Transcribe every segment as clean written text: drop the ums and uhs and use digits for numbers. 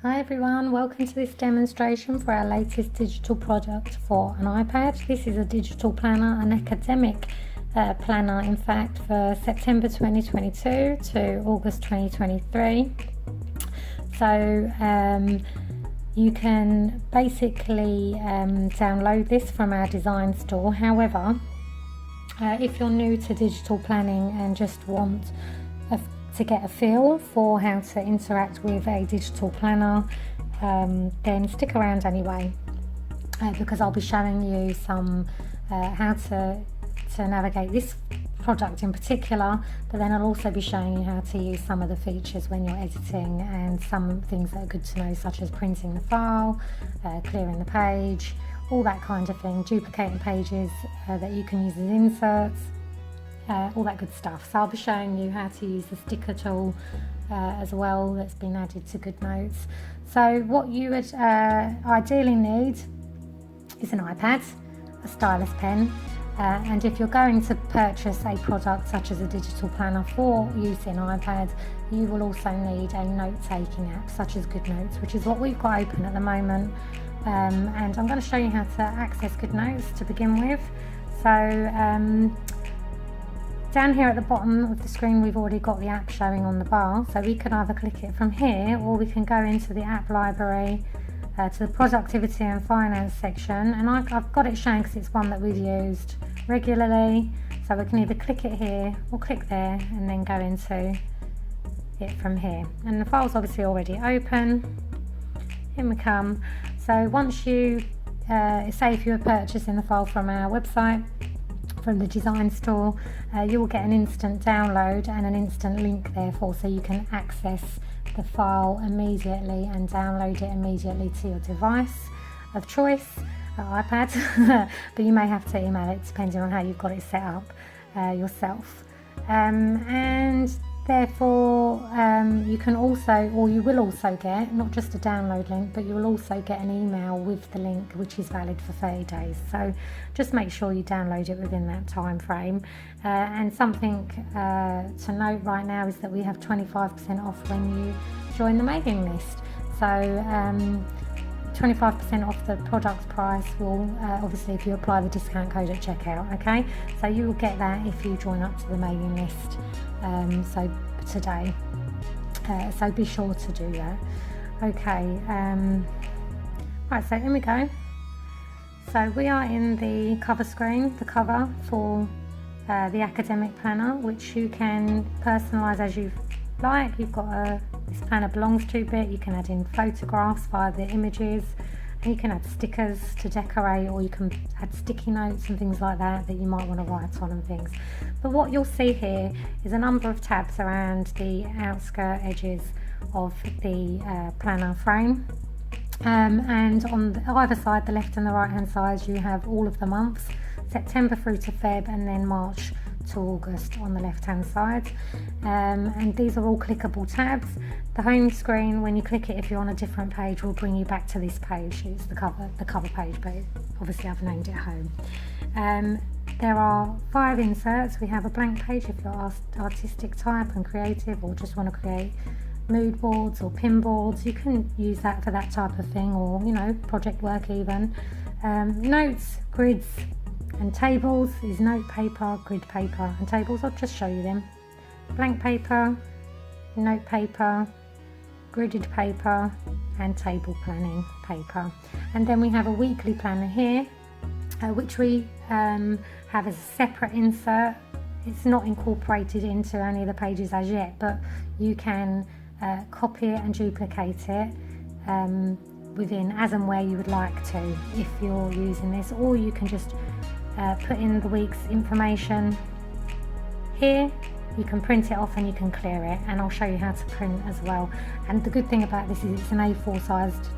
Hi everyone, welcome to this demonstration for our latest digital product for an iPad. This is a digital planner, an academic planner in fact, for September 2022 to August 2023. So you can basically download this from our design store. However, if you're new to digital planning and just want to get a feel for how to interact with a digital planner, then stick around anyway, because I'll be showing you some how to navigate this product in particular, but then I'll also be showing you how to use some of the features when you're editing and some things that are good to know, such as printing the file, clearing the page, all that kind of thing, duplicating pages that you can use as inserts, all that good stuff. So I'll be showing you how to use the sticker tool as well that's been added to GoodNotes. So what you would ideally need is an iPad, a stylus pen, and if you're going to purchase a product such as a digital planner for use in iPad, you will also need a note-taking app such as GoodNotes, which is what we've got open at the moment. And I'm going to show you how to access GoodNotes to begin with. So down here at the bottom of the screen, we've already got the app showing on the bar, so we can either click it from here or we can go into the app library to the productivity and finance section, and I've got it showing because it's one that we've used regularly, so we can either click it here or click there and then go into it from here. And the file's obviously already open. Here we come. So once you say if you're purchasing the file from our website, from the design store, you will get an instant download and an instant link therefore, so you can access the file immediately and download it immediately to your device of choice, iPad, but you may have to email it depending on how you've got it set up yourself. And therefore you can also, or you will also get, not just a download link, but you will also get an email with the link, which is valid for 30 days. So just make sure you download it within that time frame. And something to note right now is that we have 25% off when you join the mailing list. So 25% off the product price will obviously if you apply the discount code at checkout. Okay, so you will get that if you join up to the mailing list so today, so be sure to do that. Okay, right, so here we go. So we are in the cover screen, the cover for the academic planner, which you can personalise as you like. You've got this planner belongs to bit, you can add in photographs via the images, and you can add stickers to decorate, or you can add sticky notes and things like that that you might want to write on and things. But what you'll see here is a number of tabs around the outskirt edges of the planner frame. And on either side, the left and the right hand side, you have all of the months, September through to Feb, and then March to August on the left hand side, and these are all clickable tabs. The home screen, when you click it, if you're on a different page, will bring you back to this page. It's the cover page, but obviously I've named it home. There are 5 inserts. We have a blank page if you're artistic type and creative, or just want to create mood boards or pin boards. You can use that for that type of thing, or project work even. Notes, grids and tables is note paper, grid paper and tables. I'll just show you them. Blank paper, note paper, gridded paper and table planning paper. And then we have a weekly planner here, which we have as a separate insert. It's not incorporated into any of the pages as yet, but you can copy it and duplicate it within as and where you would like to if you're using this, or you can just put in the week's information here. You can print it off and you can clear it, and I'll show you how to print as well. And the good thing about this is it's an A4 sized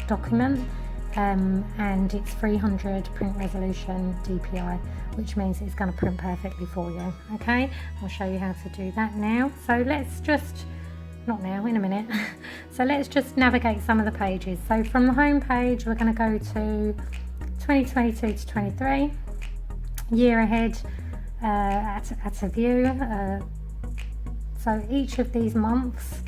document, and it's 300 print resolution DPI, which means it's going to print perfectly for you. Okay, I'll show you how to do that now. So let's just, not now, in a minute. So let's just navigate some of the pages. So from the home page, we're going to go to 2022 to 23, year ahead at a view. So each of these months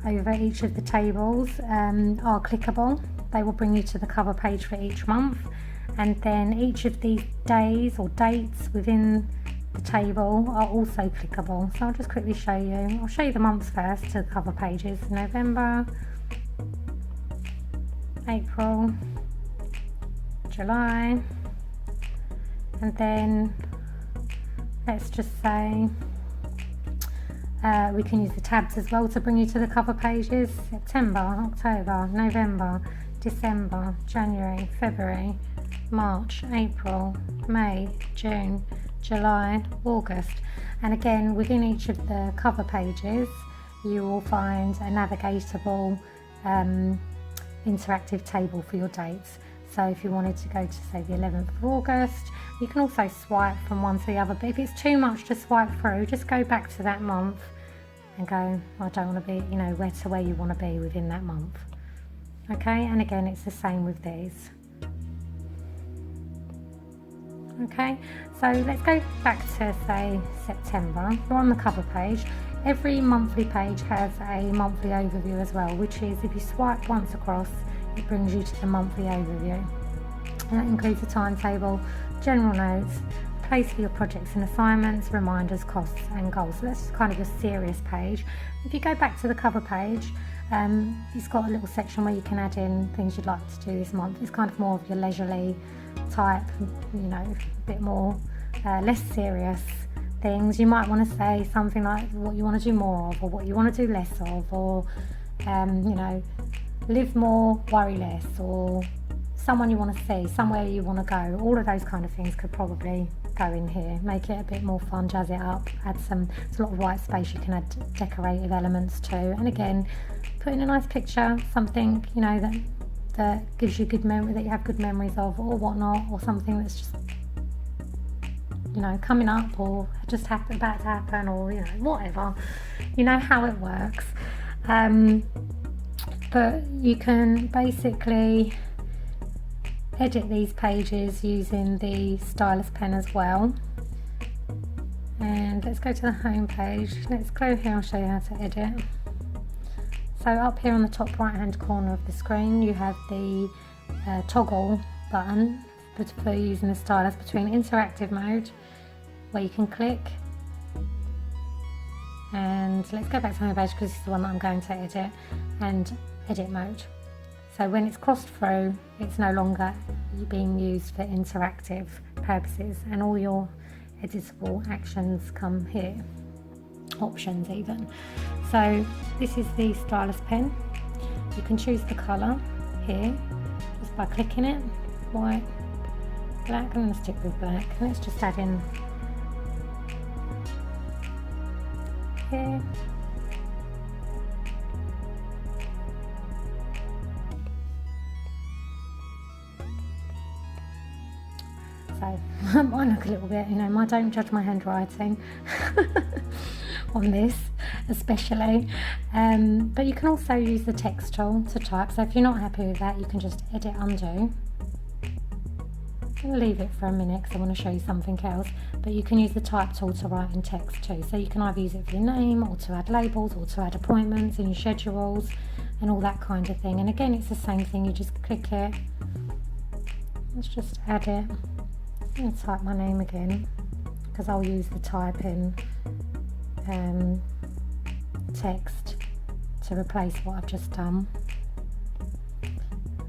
over each of the tables are clickable. They will bring you to the cover page for each month, and then each of these days or dates within the table are also clickable. So I'll just quickly show you. I'll show you the months first to the cover pages. November, April, July, and then let's just say we can use the tabs as well to bring you to the cover pages. September, October, November, December, January, February, March, April, May, June, July, August. And again, within each of the cover pages you will find a navigatable interactive table for your dates. So if you wanted to go to say the 11th of August, you can also swipe from one to the other, but if it's too much to swipe through, just go back to that month and go, I don't want to be, where you want to be within that month. Okay, and again it's the same with these. Okay, so let's go back to say September. You're on the cover page. Every monthly page has a monthly overview as well, which is if you swipe once across, it brings you to the monthly overview. And that includes a timetable, general notes, place for your projects and assignments, reminders, costs and goals. So that's kind of your serious page. If you go back to the cover page, it's got a little section where you can add in things you'd like to do this month. It's kind of more of your leisurely type, a bit more less serious things. You might want to say something like what you want to do more of, or what you want to do less of, or live more, worry less, or someone you want to see, somewhere you want to go. All of those kind of things could probably go in here. Make it a bit more fun, jazz it up, there's a lot of white space you can add decorative elements to. And again, put in a nice picture, something that gives you good memory, that you have good memories of, or whatnot, or something that's just coming up, or just about to happen, or whatever. You know how it works. But you can basically edit these pages using the stylus pen as well. And let's go to the home page. Let's go here, I'll show you how to edit. So up here on the top right hand corner of the screen you have the toggle button for using the stylus between interactive mode, where you can click, and let's go back to the home page because this is the one that I'm going to edit, and edit mode. So when it's crossed through, it's no longer being used for interactive purposes, and all your editable actions come here, options even. So this is the stylus pen. You can choose the colour here just by clicking it. White, black. I'm going to stick with black. Let's just add in here. So I look a little bit, don't judge my handwriting on this especially, but you can also use the text tool to type. So if you're not happy with that, you can just edit undo. I'll leave it for a minute because I want to show you something else, but you can use the type tool to write in text too. So you can either use it for your name, or to add labels, or to add appointments in your schedules and all that kind of thing. And again, it's the same thing, you just click it. Let's just add it. I'm going to type my name again because I'll use the type in text to replace what I've just done.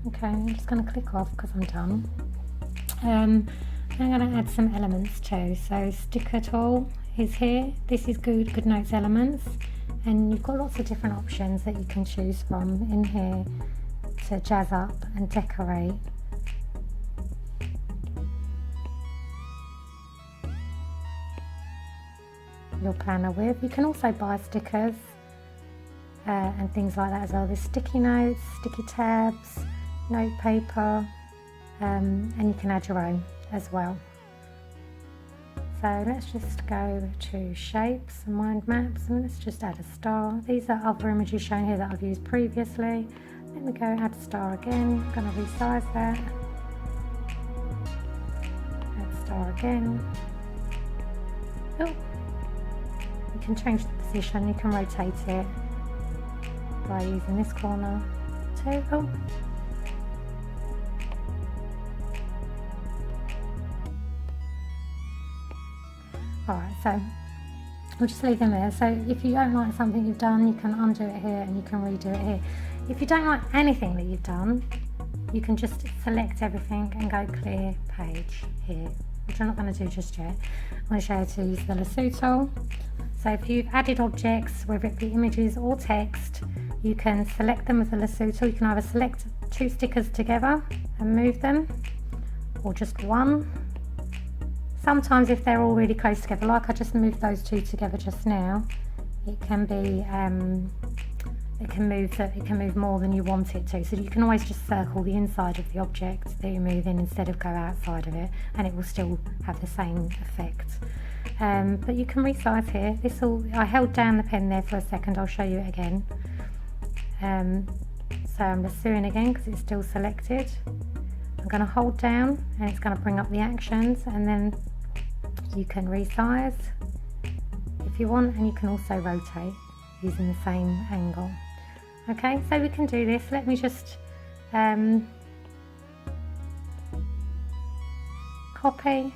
Okay, I'm just going to click off because I'm done. I'm going to add some elements too. So sticker tool is here. This is GoodNotes elements, and you've got lots of different options that you can choose from in here to jazz up and decorate. Your planner with. You can also buy stickers and things like that as well. There's sticky notes, sticky tabs, note paper, and you can add your own as well. So let's just go to shapes and mind maps, and let's just add a star. These are other images shown here that I've used previously. Let me go add a star again. I'm going to resize that. Add star again. Oh. You can change the position, you can rotate it. by using this corner too. Oh. Alright, so we'll just leave them there. So if you don't like something you've done, you can undo it here and you can redo it here. If you don't like anything that you've done, you can just select everything and go clear page here, which I'm not going to do just yet. I'm going to show you how to use the lasso tool. So if you've added objects, whether it be images or text, you can select them with the lasso tool. You can either select 2 stickers together and move them, or just one. Sometimes if they're all really close together, like I just moved those 2 together just now, it can be it can move more than you want it to. So you can always just circle the inside of the object that you're moving instead of go outside of it, and it will still have the same effect. But you can resize here. I held down the pen there for a second. I'll show you it again. So I'm lassoing again because it's still selected. I'm going to hold down and it's going to bring up the actions, and then you can resize if you want, and you can also rotate using the same angle. Okay, so we can do this. Let me just copy,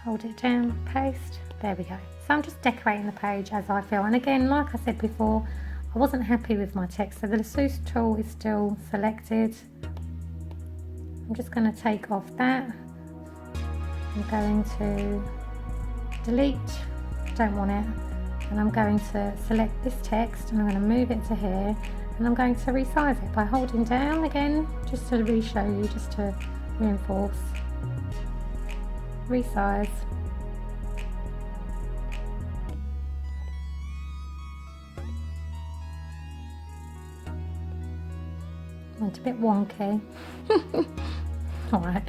hold it down, paste. There we go. So I'm just decorating the page as I feel, and again, like I said before, I wasn't happy with my text, so the lasso tool is still selected. I'm just going to take off that. I'm going to delete, don't want it, and I'm going to select this text and I'm going to move it to here, and I'm going to resize it by holding down again, just to re-show you, just to reinforce. Resize. It's a bit wonky. Alright,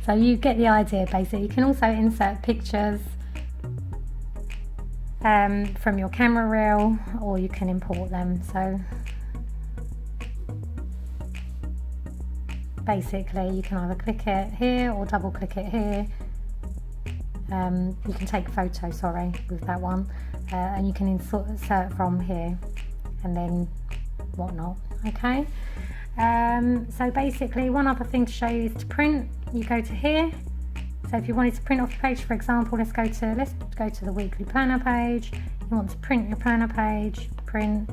so you get the idea basically. You can also insert pictures from your camera reel, or you can import them. So basically you can either click it here or double click it here. You can take a photo, with that one, and you can insert from here and then whatnot. Okay. So basically, one other thing to show you is to print. You go to here. So if you wanted to print off the page, for example, let's go to the weekly planner page. You want to print your planner page, print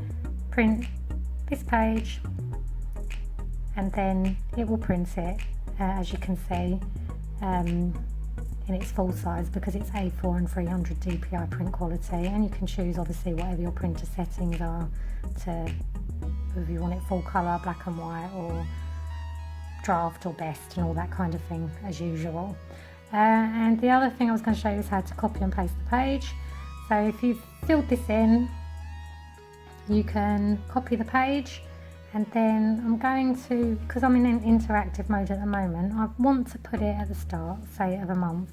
this page, and then it will print it, as you can see, in its full size, because it's A4 and 300 dpi print quality, and you can choose obviously whatever your printer settings are, to whether you want it full colour, black and white, or draft or best, and all that kind of thing as usual. And the other thing I was going to show you is how to copy and paste the page. So if you've filled this in, you can copy the page, and then I'm going to, because I'm in an interactive mode at the moment, I want to put it at the start, say, of a month.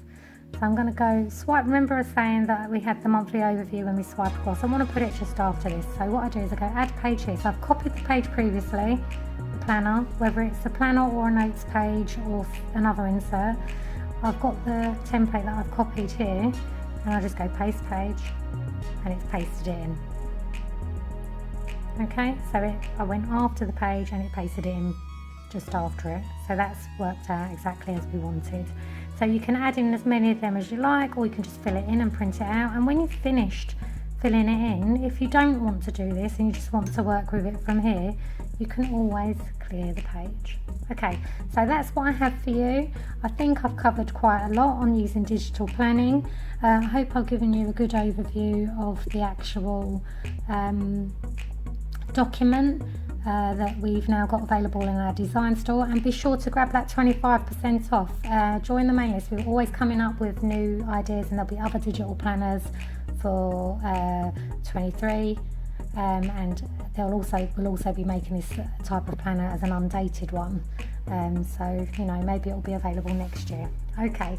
So I'm going to go swipe. Remember I was saying that we had the monthly overview when we swipe across. I want to put it just after this. So what I do is I go add page here. So I've copied the page previously, the planner, whether it's a planner or a notes page or another insert. I've got the template that I've copied here, and I just go paste page, and it's pasted it in. Okay, so I went after the page and it pasted it in just after it. So that's worked out exactly as we wanted. So you can add in as many of them as you like, or you can just fill it in and print it out. And when you've finished filling it in, if you don't want to do this and you just want to work with it from here, you can always clear the page. Okay, so that's what I have for you. I think I've covered quite a lot on using digital planning. I hope I've given you a good overview of the actual document that we've now got available in our design store, and be sure to grab that 25% off. Join the mailing list. We're always coming up with new ideas, and there'll be other digital planners for 23, and we'll also be making this type of planner as an undated one, so maybe it'll be available next year. Okay,